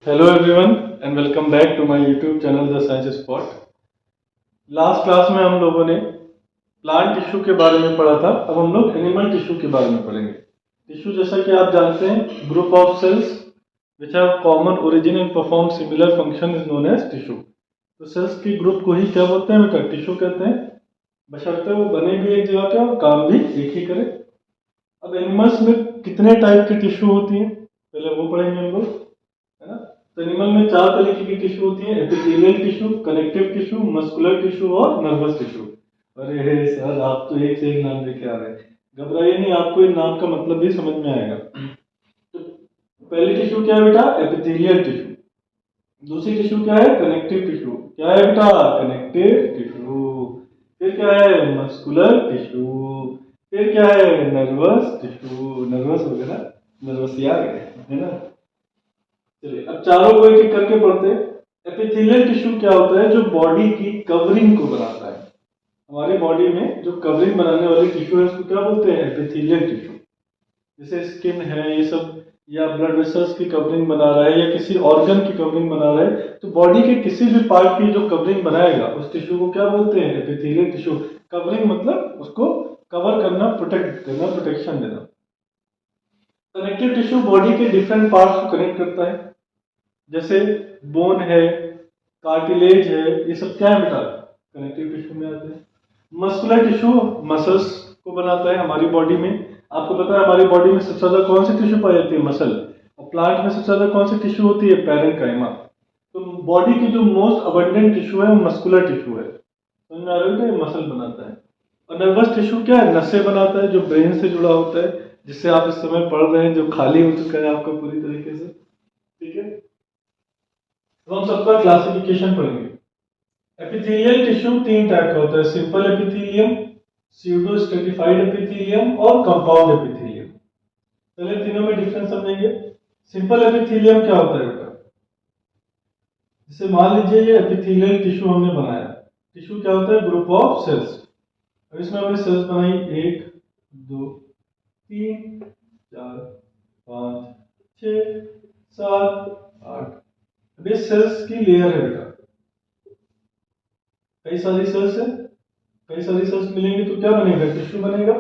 Hello everyone and welcome back to my YouTube channel the science spot. Last class में हम लोगों ने plant tissue के बारे में पढ़ा था। अब हम लोग एनिमल टिश्यू के बारे में पढ़ेंगे। टिश्यू जैसा कि आप जानते हैं, group of cells which have common origin and perform similar function is known as tissue. तो सेल्स की ग्रुप को ही क्या बोलते हैं बेटा? टिश्यू कहते हैं, बशर्ते वो बने भी एक जगह के और काम भी एक ही करें। अब एनिमल्स में कितने टाइप की टिश्यू होती है पहले वो पढ़ेंगे हम लोग, है ना। तो एनिमल में 4 तरीके की टिश्यू होती है: epithelial tissue, connective tissue, muscular tissue और नर्वस टिश्यू। अरे सर, आप तो एक से एक नाम लेके आ रहे हैं। घबराइए नहीं, आपको इन नाम का मतलब भी समझ में आएगा। तो पहली टिश्यू क्या है बेटा? Epithelial tissue. दूसरी टिश्यू क्या है? Connective tissue. क्या है बेटा? Connective tissue. फिर क्या है? Muscular tissue. फिर क्या है? Nervous tissue. नर्वस हो गया ना, नर्वसिया गए, है ना। चलिए अब चारों को एक एक करके पढ़ते हैं। एपिथेलियल टिश्यू क्या होता है? जो बॉडी की कवरिंग को बनाता है। हमारी बॉडी में जो कवरिंग बनाने वाली टिश्यू है उसको क्या बोलते हैं? Epithelial tissue. जैसे स्किन है, ये सब, या ब्लड वेसल्स की कवरिंग बना रहा है, या किसी ऑर्गन की कवरिंग बना रहा है, तो बॉडी के किसी भी पार्ट की जो कवरिंग बनाएगा उस टिश्यू को क्या बोलते हैं? Epithelial tissue. कवरिंग मतलब उसको कवर करना, प्रोटेक्ट करना, प्रोटेक्शन देना। कनेक्टिव टिश्यू बॉडी के डिफरेंट पार्ट्स को कनेक्ट करता है। जैसे बोन है, कार्टिलेज है, ये सब क्या है बेटा? कनेक्टिव टिश्यू में आते हैं। मस्कुलर टिश्यू मसल्स को बनाता है हमारी बॉडी में। आपको पता है हमारी बॉडी में सबसे ज्यादा कौन सी टिश्यू पाई जाती है? मसल। और प्लांट में सबसे ज्यादा कौन सी टिश्यू होती है? पैरेन्काइमा। तो बॉडी की जो मोस्ट अबंडेंट टिश्यू है वो मस्कुलर टिश्यू है। समझ में आ रहा है? मसल बनाता है। और नर्वस टिश्यू क्या है? नसें बनाता है, जो ब्रेन से जुड़ा होता है, जिससे आप इस समय पढ़ रहे हैं, जो खाली हो चुका है आपका पूरी तरीके से। ठीक है, तो हम सबका क्लासिफिकेशन पढ़ेंगे। एपिथेलियल टिश्यू 3 टाइप का होता है: simple epithelium, pseudo stratified epithelium और कंपाउंड एपिथेलियम। पहले तीनों में डिफरेंस समझेंगे। सिंपल एपिथेलियम क्या होता है बेटा? जैसे मान लीजिए ये एपिथेलियल टिश्यू हमने बनाया। टिश्यू क्या होता है? Group of cells. अब इसमें हमने सेल्स बनाई 1 2 3 4 5 6 7 8। अब ये सेल्स की लेयर है बेटा। कई सारी सेल्स है, कई सारी सेल्स मिलेंगे तो क्या बनेगा? टिश्यू बनेगा।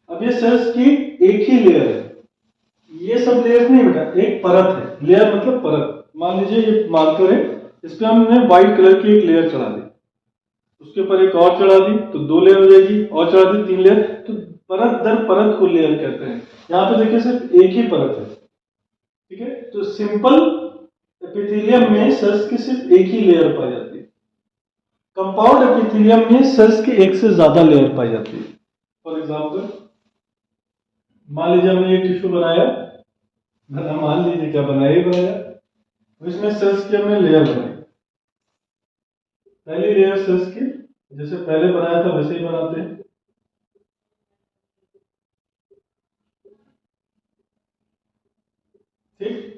अब ये सेल्स की एक ही लेयर है। ये सब लेयर नहीं बेटा, एक परत है। लेयर मतलब परत। मान लीजिए ये मार्कर है, इस पे हमने व्हाइट कलर की एक लेयर चढ़ा दी, उसके ऊपर एक और चढ़ा दी तो 2 लेयर हो जाएगी, और चढ़ा दी 3 लेयर। तो परत दर परत को लेयर कहते हैं। यहाँ पे देखिए सिर्फ एक ही परत है। ठीक है, तो सिंपल एपिथेलियम में सेल्स की सिर्फ एक ही लेयर पाई जाती है। कंपाउंड एपिथेलियम में सेल्स की एक से ज्यादा लेयर पाई जाती है। फॉर एग्जाम्पल, मान लीजिए हमने एक टिश्यू बनाया, मान लीजिए क्या बनाया ही बनाया, इसमें सेल्स की हमने लेयर बनाई। पहली लेयर सेल्स की जैसे पहले बनाया था वैसे ही बनाते हैं। ठीक,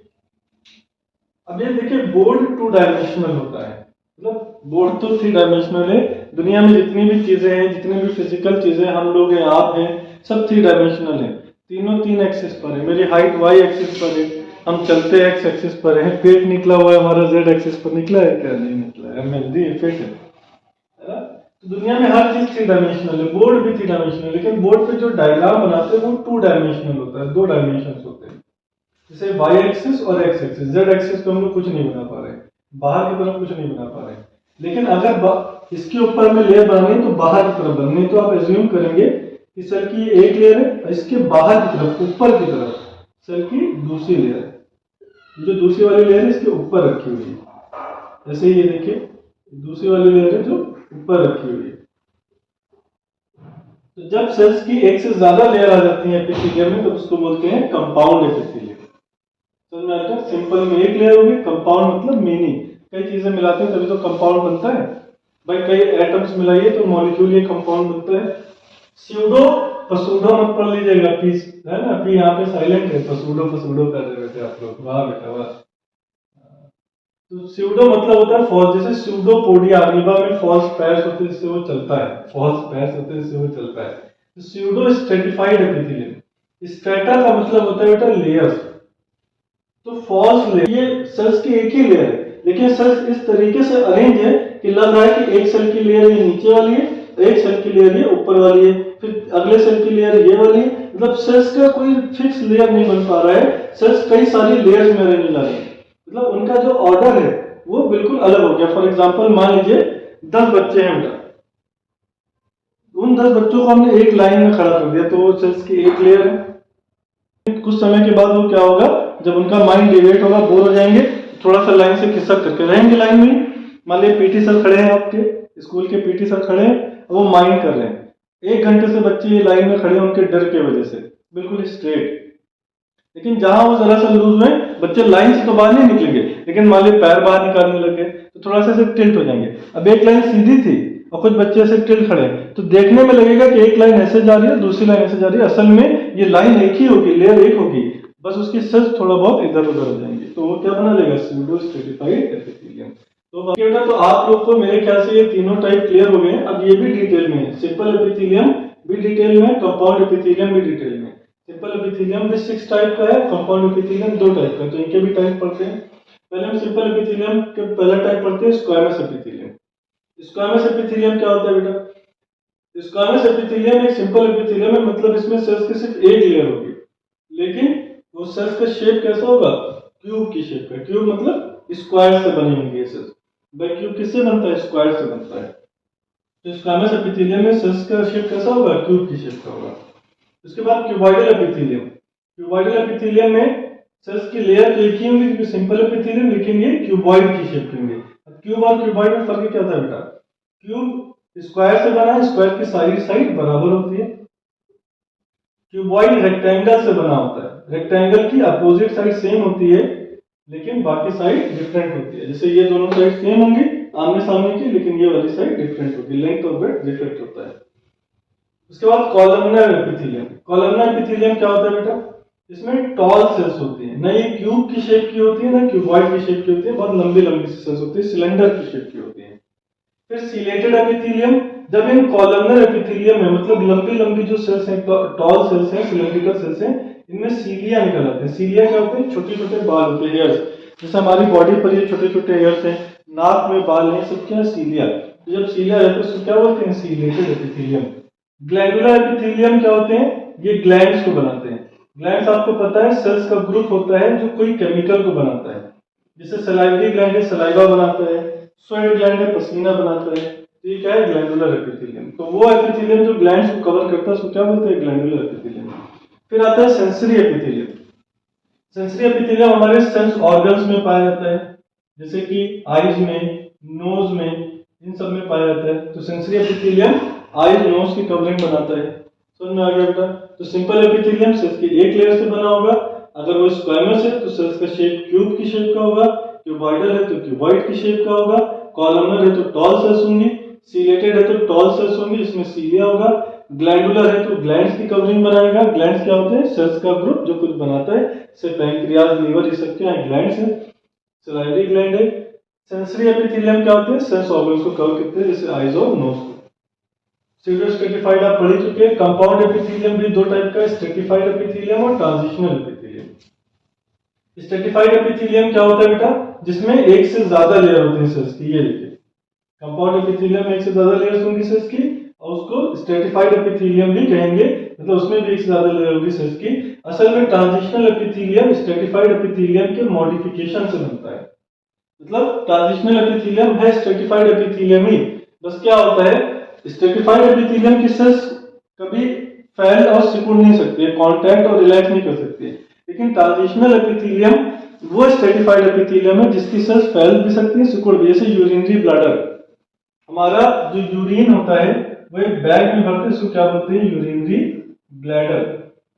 अब ये देखिए, बोर्ड 2 डायमेंशनल होता है। मतलब बोर्ड तो 3 डायमेंशनल है। दुनिया में जितनी भी चीजें हैं, जितनी भी फिजिकल चीजें, हम लोग हैं, आप हैं, सब 3 डायमेंशनल है। तीनों 3 एक्सिस पर है। मेरी हाइट y एक्सिस पर है, हम चलते x एक्सिस पर है, पेट निकला हुआ है हमारा z एक्सिस पर। निकला है क्या? नहीं निकला है, हेल्दी है, फिट है ना। तो दुनिया में हर चीज 3 डायमेंशनल है, बोर्ड भी 3 डायमेंशनल है। लेकिन बोर्ड पे जो डायग्राम बनाते हैं वो 2 डायमेंशनल होता है, 2 डायमेंशंस होते हैं। जैसे y एक्सिस और x एक्सिस। z एक्सिस पे हम लोग कुछ नहीं बना पा रहे, बाहर की तरफ कुछ नहीं बना पा रहे। लेकिन अगर इसके ऊपर में लेयर बनानी है तो बाहर की तरफ बननी है, तो आप एज्यूम करेंगे कि सेल की एक लेयर है और इसके बाहर की तरफ, ऊपर की तरफ सेल की दूसरी लेयर है। जो दूसरी वाली लेयर है इसके ऊपर रखी हुई है। जैसे ये देखिए, दूसरी वाली लेयर है जो ऊपर रखी हुई है। तो जब सेल्स की एक से ज्यादा लेयर आ जाती है एपिथेलियम में तो उसको बोलते हैं कंपाउंड एपिथेलियम। समझ में आता है? सिंपल में एक लेयर होगी, कंपाउंड मतलब मेनी, कई चीजें मिलाते हैं तभी तो कंपाउंड बनता है। भाई कई एटम्स मिलाइए तो मॉलिक्यूल ये कंपाउंड बनता है। स्यूडो पसूडो मत पढ़ लीजिएगा, पीस है ना, पी यहाँ पे साइलेंट है, पसूडो पसूडो कर रहे थे आप लोग, वाह बेटा वाह। तो स्यूडो मतलब होता है फॉल्स। जैसे स्यूडोपोडिया, अमीबा में फॉल्स पैर्स होते हैं जिससे वो चलता है, फॉल्स पैर्स होते हैं जिससे वो चलता है। तो स्यूडो स्ट्रेटिफाइड एपिथेलियम। स्ट्रेटा का मतलब होता है बेटा लेयर्स। तो फॉल्स लेयर, ये सेल्स की एक ही लेयर है, लेकिन सेल्स इस तरीके से अरेंज है कि लग रहा है कि एक सेल की लेयर ये नीचे वाली है, एक सेल की लेयर ये ऊपर वाली है, फिर अगले सेल की लेयर ये वाली है। मतलब सेल्स का कोई फिक्स लेयर नहीं बन पा रहा है, सेल्स कई सारी लेयर्स में अरेंज हो जा रही है। मतलब उनका जो ऑर्डर है वो बिल्कुल अलग हो गया। फॉर एग्जाम्पल मान लीजिए 10 बच्चे हैं बेटा, उन 10 बच्चों को हमने एक लाइन में खड़ा कर दिया तो वो सेल्स की एक लेयर है। कुछ समय के बाद वो क्या होगा, जब उनका माइंड डिवेट होगा, बोर हो जाएंगे, थोड़ा सा लाइन से खिसक करके रहेंगे लाइन में। मान लीजिए पीटी सर खड़े हैं, आपके स्कूल के पीटी सर खड़े हैं, वो माइंड कर रहे हैं। 1 घंटे से बच्चे ये लाइन में खड़े हैं उनके डर की वजह से, बिल्कुल स्ट्रेट। लेकिन जहां वो जरा सा लूज हुए, बच्चे लाइन से तो बाहर नहीं निकलेंगे, लेकिन मान लीजिए पैर बाहर निकालने लगे तो थोड़ा सा ऐसे टिल्ट हो जाएंगे। अब एक लाइन सीधी थी और कुछ बच्चे ऐसे टिल्ट खड़े हैं, तो देखने में लगेगा कि एक लाइन ऐसे जा रही है, दूसरी लाइन ऐसे जा रही है। असल में ये लाइन एक ही होगी, लेयर एक होगी, बस उसकी सेल्स थोड़ा बहुत इधर उधर हो जाएंगे। तो वो क्या बना लेगा, स्यूडो स्ट्रेटिफाइड एपिथेलियम। तो बेटा तो आप लोग को मेरे ख्याल से ये तीनों टाइप क्लियर हो गए। अब ये भी डिटेल में है, सिंपल एपिथेलियम भी डिटेल में, कंपाउंड एपिथेलियम भी डिटेल में। सिंपल एपिथेलियम भी 6 टाइप का है, कंपाउंड एपिथेलियम 2 टाइप का। तो इनके भी टाइप पढ़ते हैं। पहले हम सिंपल एपिथेलियम के पहला टाइप पढ़ते हैं, स्क्वामस एपिथेलियम। स्क्वामस एपिथेलियम क्या होता है बेटा, स्क्वामस एपिथेलियम एक सिंपल एपिथेलियम है, मतलब इसमें सेल्स की सिर्फ एक लेयर होगी, लेकिन वो सेल्स का शेप कैसा होगा, क्यूब की शेप का। क्यूब मतलब स्क्वायर से बनी होंगी ये सेल्स। भाई क्यूब किससे बनता है, स्क्वायर से बनता है। तो स्क्वामस एपिथेलियम में सेल्स का शेप कैसा होगा, क्यूब की शेप का होगा। उसके बाद क्यूबॉइडल एपिथेलियम। क्यूबॉइडल एपिथेलियम में सेल्स की लेयर तो एक ही होंगी क्योंकि सिंपल एपिथेलियम, लेकिन ये क्यूबॉइड की शेप के होंगे। क्यूब और क्यूबॉइड में फर्क क्या था बेटा, क्यूब स्क्वायर से बना है, स्क्वायर की सारी साइड बराबर होती है। क्यूबॉइड रेक्टेंगल से बना होता है, रेक्टेंगल की अपोजिट साइड सेम होती है लेकिन बाकी साइड डिफरेंट होती है। जैसे ये दोनों साइड सेम होंगी आमने सामने की, लेकिन ये वाली साइड डिफरेंट होगी, लेंथ और ब्रेड्थ डिफरेंट होता है। उसके बाद कॉलमनर एपिथेलियम। कॉलमनर एपिथेलियम क्या होता है बेटा, इसमें टॉल सेल्स होती है, ना ये क्यूब की शेप की होती है ना क्यूबॉइड की शेप की होती है, बहुत लंबी लंबी सी सेल्स होती है, सिलेंडर की शेप की होती है। फिर सीलेटेड एपिथेलियम। जब इन कॉलमनर एपिथेलियम में मतलब लंबी लंबी जो सेल्स हैं, टॉल सेल्स हैं, सिलेंड्रिकल सेल्स हैं, इनमें सीलिया निकल आते हैं। सीलिया क्या होते हैं, छोटे छोटे बाल होते हैं, हेयर्स। जैसे हमारी बॉडी पर ये छोटे छोटे हेयर्स हैं, नाक में बाल हैं, सब क्या सीलिया। जब सीलिया रहते हैं उसको क्या बोलते हैं, सीलेटेड एपिथेलियम। ग्लैंडुलर एपिथेलियम क्या होते हैं, ये ग्लैंड्स को बनाते हैं। ग्लैंड्स आपको पता है सेल्स का ग्रुप होता है जो कोई केमिकल को बनाता है। जैसे सलाइवरी ग्लैंड है, सलाइवा बनाता है, स्वेट ग्लैंड है, पसीना बनाता है। तो ये क्या है, ग्लैंडुलर एपिथेलियम। तो वो एपिथेलियम जो ग्लैंड्स को कवर करता है उसको क्या बोलते हैं, ग्लैंडुलर एपिथेलियम। फिर आता है सेंसरी एपिथेलियम। सेंसरी एपिथेलियम हमारे सेंस ऑर्गन्स में पाया जाता है, जैसे कि आईज में, नोज में, इन सब में पाया जाता है। तो सेंसरी एपिथेलियम आईज नोज की कवरिंग बनाता है। समझ में आ गया बेटा। तो सिंपल एपिथेलियम सेल्स की एक लेयर से बना होगा। अगर वो स्क्वामस है तो सेल्स का शेप क्यूब की शेप का होगा, क्यूबॉइडल है तो क्यूबॉइड की शेप का होगा, कॉलमनर है तो टॉल सेल्स होंगी, सीलेटेड है तो टॉल सेल्स होंगी, इसमें सीलिया होगा, ग्लैंडुलर है तो ग्लैंड्स की कवरिंग बनाएगा। ग्लैंड्स क्या होते हैं, सेल्स का ग्रुप जो कुछ बनाता है, जैसे पैंक्रियाज, लीवर, ये सब क्या है, ग्लैंड्स है। सलाइवरी ग्लैंड है। सेंसरी एपिथेलियम क्या होते हैं, सेंस ऑर्गन्स को कवर करते हैं, जैसे आईज और नोज को। स्यूडो स्ट्रेटिफाइड आप पढ़ ही चुके हैं। कंपाउंड एपिथेलियम भी 2 टाइप का है, स्ट्रेटिफाइड एपिथेलियम और ट्रांजिशनल एपिथेलियम। स्ट्रेटिफाइड एपिथेलियम क्या होता है बेटा, जिसमें एक से ज्यादा लेयर होती है सेल्स की। ये देखिए कंपाउंड एपिथेलियम में एक से ज्यादा लेयर्स होंगी सेल्स की, और उसको स्ट्रेटिफाइड एपिथेलियम भी कहेंगे, मतलब उसमें भी एक से ज्यादा लेयर होगी सेल्स की। असल में ट्रांजिशनल एपिथेलियम स्ट्रेटिफाइड एपिथेलियम के मॉडिफिकेशन से बनता है। मतलब ट्रांजिशनल एपिथेलियम है स्ट्रेटिफाइड एपिथेलियम ही, बस क्या होता है, स्ट्रेटिफाइड एपिथेलियम की सेल्स कभी फैल और सिकुड़ नहीं सकती है, कॉन्टैक्ट और रिलैक्स नहीं कर सकती है। लेकिन ट्रांजिशनल एपिथेलियम वो स्ट्रेटिफाइड एपिथेलियम है जिसकी सेल्स फैल भी सकती है, सिकुड़ भी। जैसे यूरिनरी ब्लैडर, हमारा जो यूरिन होता है वो एक बैग में भरते हैं, इसको क्या बोलते हैं, यूरिनरी ब्लैडर।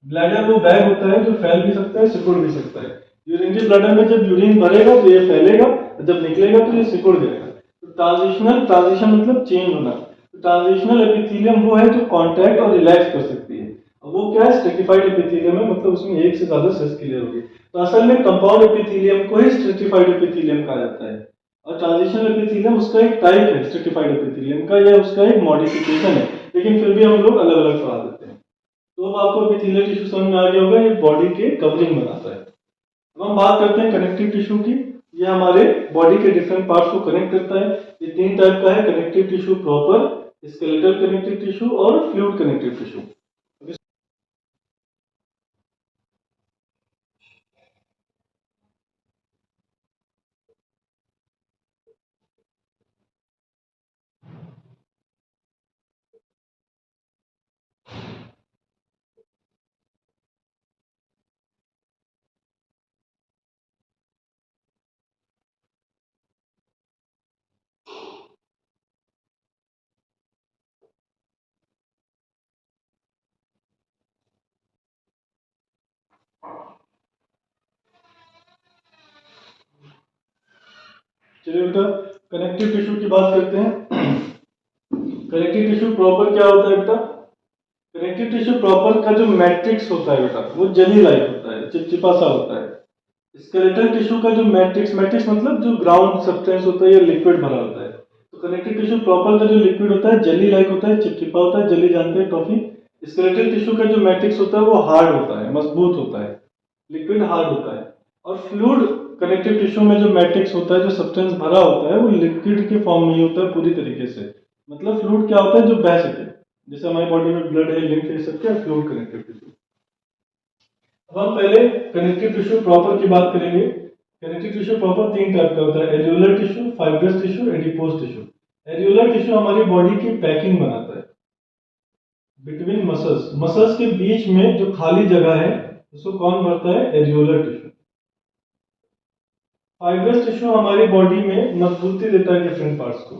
ब्लैडर वो बैग होता है जो फैल भी सकता है, सिकुड़ भी सकता है। यूरिनरी ब्लैडर में जब यूरिन भरेगा तो ये फैलेगा, जब निकलेगा तो ये सिकुड़ जाएगा। तो ट्रांजिशन मतलब चेंज होना। तो ट्रांजिशनल एपिथेलियम वो है जो कॉन्टैक्ट और रिलैक्स कर सकती है। अब वो क्या है, स्ट्रेटिफाइड एपिथेलियम है, मतलब उसमें एक से ज्यादा सेल्स की लेयर होगी। तो असल में कंपाउंड एपिथेलियम को ही स्ट्रेटिफाइड एपिथेलियम कहा जाता है, और ट्रांजिशनल एपिथेलियम उसका एक टाइप है स्ट्रेटिफाइड एपिथेलियम का, या उसका एक मॉडिफिकेशन है, लेकिन फिर भी हम लोग अलग अलग पढ़ा देते हैं। तो अब आपको एपिथेलियल टिश्यू समझ में आ गया होगा, ये बॉडी के कवरिंग बनाता है। अब हम बात करते हैं कनेक्टिव टिश्यू की। ये हमारे बॉडी के डिफरेंट पार्ट्स को कनेक्ट करता है। ये 3 टाइप का है, connective tissue proper, skeletal connective tissue और फ्लूइड कनेक्टिव टिश्यू। चलिए बेटा कनेक्टिव टिश्यू की बात करते हैं। कनेक्टिव टिश्यू प्रॉपर क्या होता है बेटा? कनेक्टिव टिश्यू प्रॉपर का जो मैट्रिक्स होता है बेटा वो जेली लाइक होता है, चिपचिपा सा होता है। स्केलेटल टिश्यू का जो मैट्रिक्स, मैट्रिक्स मतलब जो ग्राउंड सब्सटेंस होता है या लिक्विड भरा होता है। तो कनेक्टिव टिश्यू प्रॉपर का जो लिक्विड होता है जेली लाइक होता है, चिपचिपा होता है, जेली जानते हैं टॉफी। स्केलेटल टिश्यू का जो मैट्रिक्स होता है वो हार्ड होता है, मजबूत होता है, लिक्विड हार्ड होता है। और फ्लूइड कनेक्टिव टिश्यू में जो मैट्रिक्स होता है, जो सब्सटेंस भरा होता है, वो लिक्विड के फॉर्म में ही होता है पूरी तरीके से। मतलब फ्लूइड क्या होता है? जो बह सके, जैसे हमारी बॉडी में ब्लड है, लिम्फ है, सब क्या फ्लूइड कनेक्टिव टिश्यू। अब हम पहले कनेक्टिव टिश्यू प्रॉपर की बात करेंगे। कनेक्टिव टिश्यू प्रॉपर 3 टाइप का होता है, areolar tissue, fibrous tissue, adipose tissue. Areolar tissue हमारी बॉडी की पैकिंग बनाता है बिटवीन मसल्स, मसल्स के बीच में जो खाली जगह है उसको कौन भरता है? Areolar tissue. फाइब्रस टिश्यू हमारी बॉडी में मजबूती देता है डिफरेंट पार्ट्स को।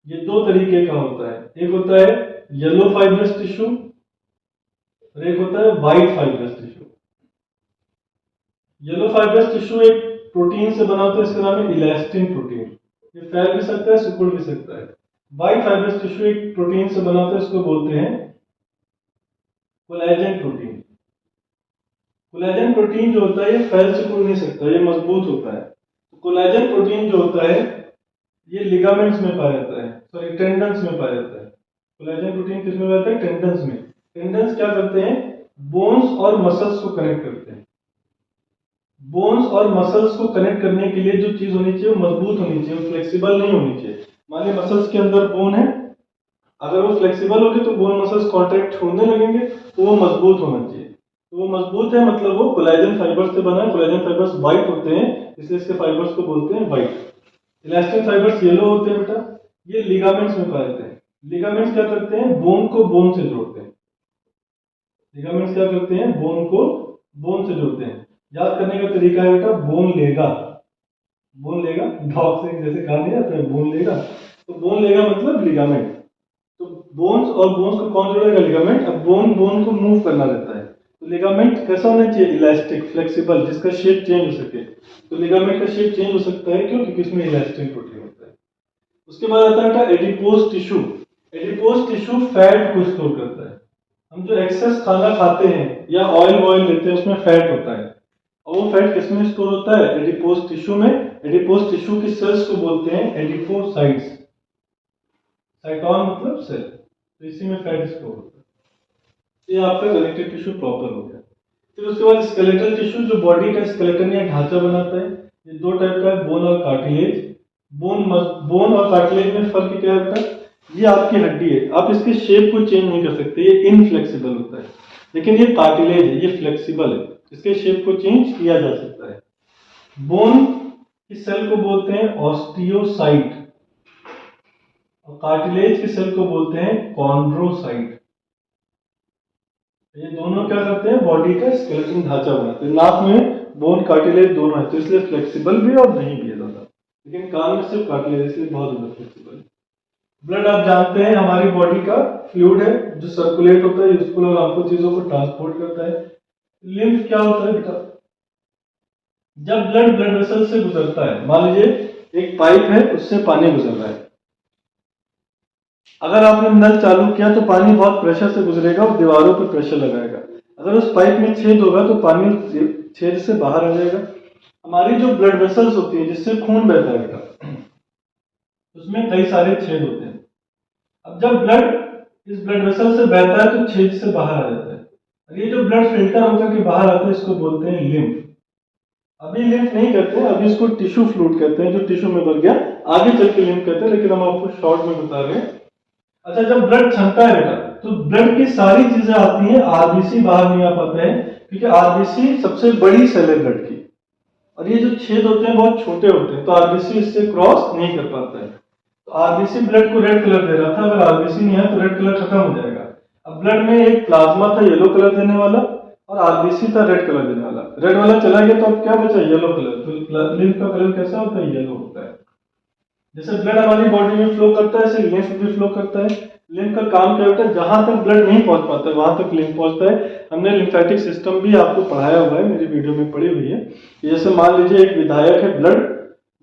ये 2 तरीके का होता है, एक होता है येलो फाइब्रस टिश्यू और एक होता है white fibrous tissue. Yellow fibrous tissue एक प्रोटीन से बना होता है, इसका नाम है इलास्टिन प्रोटीन। ये फैल भी सकता है, सिकुड़ भी सकता है। व्हाइट फाइब्रस टिश्यू एक प्रोटीन से बना होता है, इसको बोलते हैं कोलेजन प्रोटीन। कोलेजन प्रोटीन जो होता है ये फैल सिकुड़ नहीं सकता, ये मजबूत होता है। तो कोलेजन प्रोटीन जो होता है ये लिगामेंट्स में पाया जाता है, सॉरी टेंडन्स में पाया जाता है। कोलेजन प्रोटीन किस में पाया जाता है? टेंडन्स में। टेंडन्स क्या करते हैं? बोन्स और मसल्स को कनेक्ट करते हैं। बोन्स और मसल्स को कनेक्ट करने के लिए जो चीज होनी चाहिए वो मजबूत होनी चाहिए, फ्लेक्सिबल नहीं होनी चाहिए। मान लीजिए मसल्स के अंदर बोन है, अगर वो फ्लेक्सिबल होगी तो बोन मसल्स कॉन्ट्रैक्ट छोड़ने लगेंगे, तो वो मजबूत होना चाहिए। तो वो मजबूत है मतलब वो कोलेजन फाइबर से बना है। कोलेजन फाइबर्स व्हाइट होते हैं, इसलिए इसके फाइबर्स को बोलते हैं व्हाइट। इलास्टिन फाइबर्स येलो होते हैं बेटा, ये लिगामेंट्स में पाए जाते हैं। लिगामेंट्स क्या करते हैं? बोन को बोन से जोड़ते हैं। लिगामेंट्स क्या करते हैं? बोन को बोन से जोड़ते हैं। याद करने का तरीका है बेटा, बोन लेगा। बोन लेगा डॉग से जैसे कहा नहीं जाता है बोन लेगा, तो बोन लेगा मतलब लिगामेंट। तो बोन्स और बोन्स को कौन जोड़ेगा? लिगामेंट। अब बोन बोन को मूव करना रहता है, तो लिगामेंट कैसा होना चाहिए? इलास्टिक, फ्लेक्सिबल, जिसका शेप चेंज हो सके। तो लिगामेंट का शेप चेंज हो सकता है, क्यों? क्योंकि इसमें इलास्टिन प्रोटीन होता है। उसके बाद आता है बेटा adipose tissue. Adipose tissue fat को स्टोर करता है। हम जो एक्सेस खाना खाते हैं या ऑयल वॉयल लेते हैं उसमें फैट होता है, और वो फैट किसमें स्टोर होता है? एडिपोज टिश्यू में। एडिपोज टिश्यू की सेल्स को बोलते हैं एडिपोसाइट्स। साइटोन मतलब सेल, तो इसी में फैट स्टोर होता है। ये आपका कनेक्टिव टिश्यू प्रॉपर हो गया। फिर उसके बाद स्केलेटल टिश्यू जो बॉडी का स्केलेटन या ढांचा बनाता है। ये 2 टाइप का है, बोन और कार्टिलेज। बोन और कार्टिलेज में फर्क क्या होता है? ये आपकी हड्डी है, आप इसके शेप को चेंज नहीं कर सकते, ये इनफ्लेक्सिबल होता है। लेकिन ये कार्टिलेज है, ये फ्लेक्सिबल है, इसके शेप को चेंज किया जा सकता है। बोन की सेल को बोलते हैं ऑस्टियोसाइट और कार्टिलेज की सेल को बोलते हैं कॉन्ड्रोसाइट। ये दोनों क्या करते हैं? बॉडी का स्केलेटन ढांचा बनाते हैं। नाक में बोन कार्टिलेज दोनों है, तो इसलिए फ्लेक्सिबल भी और नहीं भी है ज्यादा, लेकिन कान में सिर्फ कार्टिलेज, इसलिए बहुत ज्यादा फ्लेक्सिबल है। ब्लड आप जानते हैं हमारी बॉडी का फ्लूइड है जो सर्कुलेट होता है, यूजफुल और हार्मफुल चीजों को ट्रांसपोर्ट करता है। लिम्फ क्या होता है बेटा? जब ब्लड ब्लड वेसल से गुजरता है, मान लीजिए एक पाइप है उससे पानी गुजर रहा है, अगर आपने नल चालू किया तो पानी बहुत प्रेशर से गुजरेगा और दीवारों पर प्रेशर लगाएगा। अगर उस पाइप में छेद होगा तो पानी छेद से बाहर आ जाएगा। हमारी जो ब्लड वेसल्स होती है जिससे खून बहता है बेटा, उसमें कई सारे छेद होते हैं। अब जब ब्लड इस ब्लड वेसल से बहता है तो छेद से बाहर आ जाता है, और ये जो ब्लड फिल्टर होकर के बाहर आता है इसको बोलते हैं लिम्फ। अभी लिम्फ नहीं कहते हैं, अभी इसको टिश्यू फ्लूइड कहते हैं, जो टिश्यू में भर गया, आगे चल के लिम्फ कहते हैं, लेकिन हम आपको शॉर्ट में बता रहे हैं। अच्छा, जब ब्लड क्षमता है बेटा, तो ब्लड की सारी चीजें आती हैं, आरबीसी बाहर नहीं आ पाता है, क्योंकि आरबीसी सबसे बड़ी सेल है ब्लड की, और ये जो छेद होते हैं बहुत छोटे होते हैं, तो आरबीसी इससे क्रॉस नहीं कर पाता है। तो आरबीसी ब्लड को रेड कलर दे रहा था, अगर आरबीसी नहीं है तो रेड कलर खत्म हो जाएगा। अब ब्लड में एक प्लाज्मा था येलो कलर देने वाला, और आरबीसी था रेड कलर देने वाला। रेड वाला चला गया तो अब क्या बचा, येलो कलर। तो लिम्फ का कलर कैसा होता है, येलो होता है। जैसे ब्लड हमारी बॉडी में फ्लो करता है, ऐसे लिम्फ भी फ्लो करता है। लिम्फ का काम क्या होता है, जहां तक ब्लड नहीं पहुंच पाता है वहां तक लिम्फ पहुंचता है। हमने लिम्फेटिक सिस्टम भी आपको पढ़ाया हुआ है, मेरी वीडियो में पड़ी हुई है। जैसे मान लीजिए एक विधायक है, ब्लड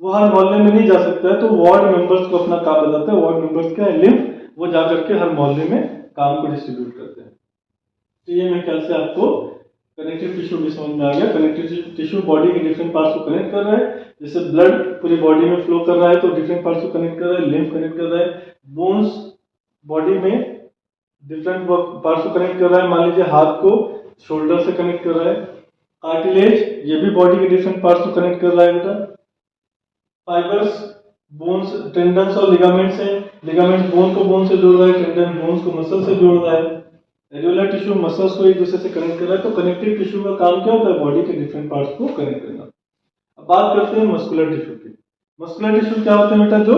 वो हर मोहल्ले में नहीं जा सकता है, तो वार्ड मेंबर्स को अपना काम बताता है। वार्ड मेंबर्स क्या है, लिम्फ, वो जा करके हर मोहल्ले में काम को डिस्ट्रीब्यूट करते हैं। तो ये मेरे ख्याल से आपको कनेक्टिव टिश्यू भी समझ में आ गया। कनेक्टिव टिश्यू बॉडी के डिफरेंट पार्ट्स को कनेक्ट कर रहा है। जैसे ब्लड पूरी बॉडी में फ्लो कर रहा है तो डिफरेंट पार्ट्स को कनेक्ट कर रहा है, लिम्फ कनेक्ट कर रहा है, बोन्स बॉडी में डिफरेंट पार्ट्स को कनेक्ट कर रहा है। मान लीजिए हाथ को शोल्डर से कनेक्ट कर रहा है। कार्टिलेज, ये भी बॉडी के डिफरेंट पार्ट्स को कनेक्ट कर रहा है बेटा। फाइबर्स, बोन्स, टेंडन्स और लिगामेंट्स हैं। लिगामेंट्स बोन को बोन से जोड़ रहा है, टेंडन बोन्स को मसल से जोड़ रहा है। एरियोलर टिश्यू मसल्स को एक दूसरे से कनेक्ट कर रहा है। तो कनेक्टिव टिश्यू का काम क्या होता है, बॉडी के डिफरेंट पार्ट्स को कनेक्ट करना। अब बात करते हैं मस्कुलर टिश्यू की। मस्कुलर टिश्यू क्या होते हैं बेटा, जो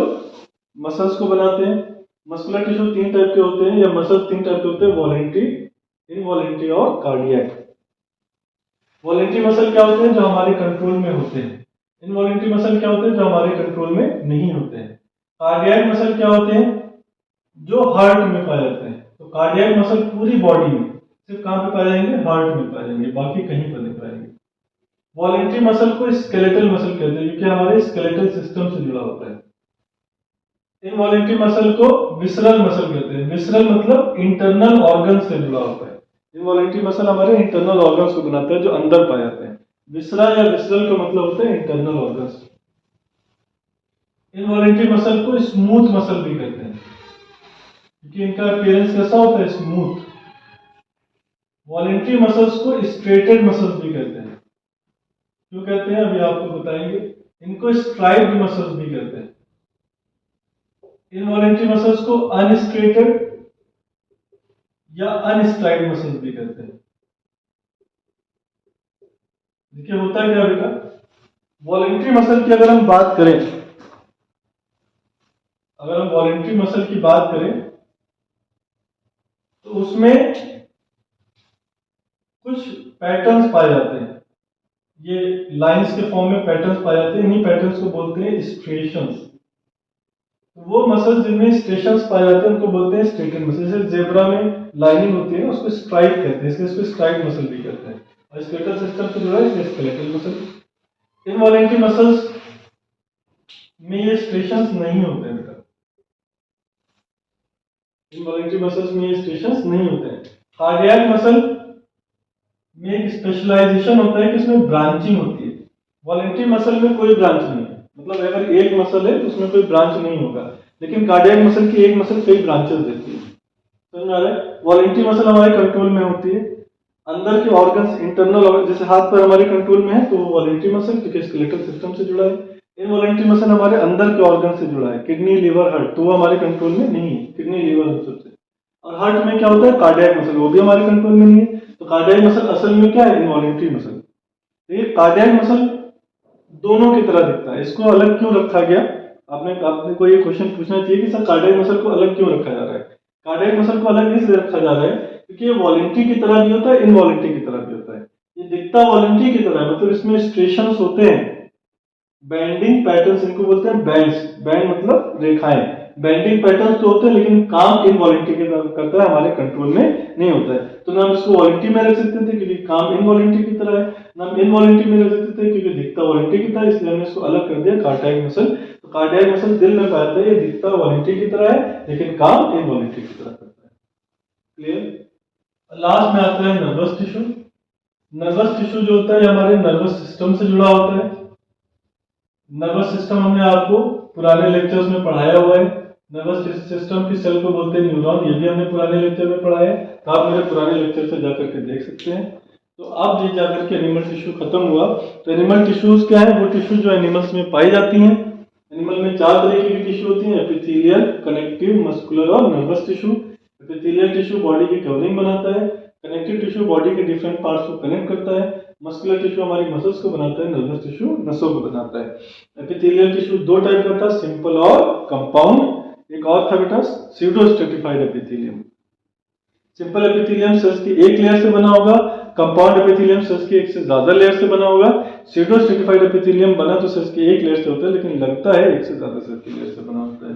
मसल्स को बनाते हैं। मस्कुलर टिश्यू तीन टाइप के होते हैं, या मसल्स तीन टाइप के होते हैं, वॉलेंट्री, इनवॉलेंट्री और कार्डियक। वॉलेंट्री मसल क्या होते हैं, जो हमारे कंट्रोल में होते हैं। इनवॉलेंट्री मसल क्या होते हैं, जो हमारे कंट्रोल में नहीं होते हैं। कार्डियक मसल क्या होते हैं, जो हार्ट में पाए जाते हैं। तो कार्डियक मसल पूरी बॉडी में सिर्फ कहां पे पाए जाएंगे, हार्ट में पाए जाएंगे, बाकी कहीं पर नहीं पाएंगे। वॉलेंट्री मसल को स्केलेटल मसल कहते हैं, क्योंकि हमारे स्केलेटल सिस्टम से जुड़ा होता है। इनवॉलेंट्री मसल को विसरल मसल कहते हैं। विसरल मतलब इंटरनल ऑर्गन से जुड़ा होता है। इनवॉलेंट्री मसल हमारे इंटरनल ऑर्गन्स को बनाता है, जो अंदर पाए जाते हैं। विसरा या विसरल का मतलब होता है इंटरनल ऑर्गन्स। इनवॉलेंट्री मसल को स्मूथ मसल भी कहते हैं, क्योंकि इनका अपीयरेंस कैसा होता है, स्मूथ। वॉलेंट्री मसल्स को स्ट्रेटेड मसल्स भी कहते हैं। क्यों कहते हैं, अभी आपको बताएंगे। इनको स्ट्राइप्ड मसल्स भी कहते हैं। इनवॉलेंट्री मसल्स को अनस्ट्रेटेड या अनस्ट्राइप्ड मसल्स भी कहते हैं। देखिए होता क्या बेटा, वॉलेंट्री मसल की अगर हम बात करें, अगर हम वॉलेंट्री मसल की बात करें तो उसमें कुछ पैटर्न्स पाए जाते हैं। ये लाइंस के फॉर्म में पैटर्न्स पाए जाते हैं। इन्हीं पैटर्न्स को बोलते हैं स्ट्रेशंस। वो मसल्स जिनमें स्ट्रेशंस पाए जाते हैं उनको बोलते हैं स्ट्रेटेड मसल। जैसे जेब्रा में लाइनिंग होती है ना, उसको स्ट्राइप कहते हैं, इसलिए इसको स्ट्राइप मसल भी कहते हैं। और स्केलेटल सिस्टम से जुड़ा है इसलिए स्केलेटल मसल। इनवॉलेंट्री मसल्स में ये स्ट्रेशंस नहीं होते हैं बेटा। इनवॉलेंट्री मसल्स में ये स्ट्रेशंस नहीं होते हैं। कार्डियक मसल में एक स्पेशलाइजेशन होता है कि इसमें ब्रांचिंग होती है। वॉलेंट्री मसल में कोई ब्रांच नहीं है, मतलब अगर एक मसल है तो उसमें कोई ब्रांच नहीं होगा। लेकिन कार्डियक मसल की एक मसल कई ब्रांचेस देती है। समझ में आ रहा है। वॉलेंट्री मसल हमारे कंट्रोल में होती है। अंदर के ऑर्गन्स, इंटरनल ऑर्गन, जैसे हाथ पर हमारे कंट्रोल में है तो वो वॉलेंट्री मसल, क्योंकि स्केलेटल सिस्टम से जुड़ा है। इनवॉलेंट्री मसल हमारे अंदर के ऑर्गन से जुड़ा है, किडनी, लिवर, हार्ट, तो वो हमारे कंट्रोल में नहीं है, किडनी, लिवर सबसे। और हार्ट में क्या होता है, कार्डियक मसल, वो भी हमारे कंट्रोल में नहीं है। तो कार्डियक मसल असल में क्या है, इनवॉलेंट्री मसल। ये कार्डियक मसल दोनों की तरह दिखता है। इसको अलग क्यों रखा गया, आपने को ये क्वेश्चन पूछना चाहिए कि सर कार्डियक मसल को अलग क्यों रखा जा रहा है। कार्डियक मसल को अलग इसलिए रखा जा रहा है क्योंकि ये वॉलेंट्री की तरह भी होता है, इनवॉलेंट्री की तरह भी होता है। ये दिखता वॉलेंट्री की तरह है, मतलब इसमें स्ट्रेशंस होते हैं, बैंडिंग पैटर्न्स इनको बोलते हैं, बैंड्स। बैंड मतलब रेखाएं, बैंडिंग पैटर्न्स तो होते हैं, लेकिन काम इनवॉलेंट्री के तरह करता है, हमारे कंट्रोल में नहीं होता है। तो ना हम इसको वॉलेंट्री में रख सकते थे क्योंकि काम इनवॉलेंट्री की तरह है, ना हम इनवॉलेंट्री में रख सकते थे क्योंकि दिखता वॉलेंट्री की तरह, इसलिए हमने इसको अलग कर दिया, कार्डियक मसल। तो कार्डियक मसल दिल में पाता है, ये दिखता वॉलेंट्री की तरह है लेकिन काम इनवॉलेंट्री की तरह करता है। क्लियर। लास्ट में आता है नर्वस टिश्यू। नर्वस टिश्यू जो होता है हमारे नर्वस सिस्टम से जुड़ा होता है। नर्वस सिस्टम हमने आपको पुराने लेक्चर्स में पढ़ाया हुआ है। नर्वस सिस्टम की सेल को बोलते हैं न्यूरॉन, ये भी हमने पुराने लेक्चर में पढ़ा है, तो आप मेरे पुराने लेक्चर से जाकर के देख सकते हैं। तो अब ये जाकर के एनिमल टिश्यू खत्म हुआ। तो एनिमल टिश्यूज क्या है? वो टिश्यू जो एनिमल्स में पाई जाती हैं। एनिमल में 4 तरह की टिश्यू होती हैं: एपिथेलियल, कनेक्टिव, मस्कुलर और nervous tissue. Epithelial tissue body की कवरिंग बनाता है। कनेक्टिव टिश्यू बॉडी के डिफरेंट पार्ट्स को कनेक्ट करता है। मस्कुलर टिश्यू हमारी मसल्स को बनाता है। नर्वस टिश्यू नसों को बनाता है। एपिथेलियल टिश्यू 2 टाइप का था, सिंपल और कंपाउंड। एक और था बेटा pseudo stratified epithelium. Simple epithelium cells की एक लेयर से बना होगा, कंपाउंड एपिथेलियम सेल्स की एक से ज्यादा लेयर से बना होगा। स्यूडो स्ट्रेटिफाइड एपिथेलियम बना तो सेल्स की एक लेयर से होता है, लेकिन लगता है एक से ज्यादा सेल्स की लेयर से बना होता है।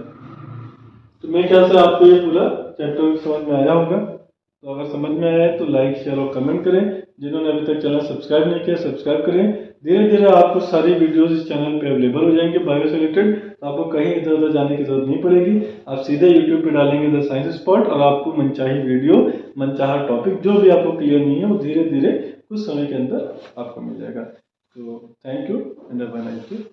तो मेरे ख्याल से आपको ये पूरा चैप्टर समझ में आया होगा। तो अगर समझ में आया है तो लाइक, शेयर और कमेंट करें। जिन्होंने अभी तक चैनल सब्सक्राइब नहीं किया, सब्सक्राइब करें। धीरे धीरे आपको सारी वीडियोस इस चैनल पे अवेलेबल हो जाएंगे बायो से रिलेटेड। तो आपको कहीं इधर उधर जाने की जरूरत नहीं पड़ेगी। आप सीधे यूट्यूब पे डालेंगे द साइंस स्पॉट और आपको मनचाही वीडियो, मनचाहा टॉपिक जो भी आपको क्लियर नहीं है वो धीरे धीरे कुछ समय के अंदर आपको मिल जाएगा। तो thank you and have a nice day.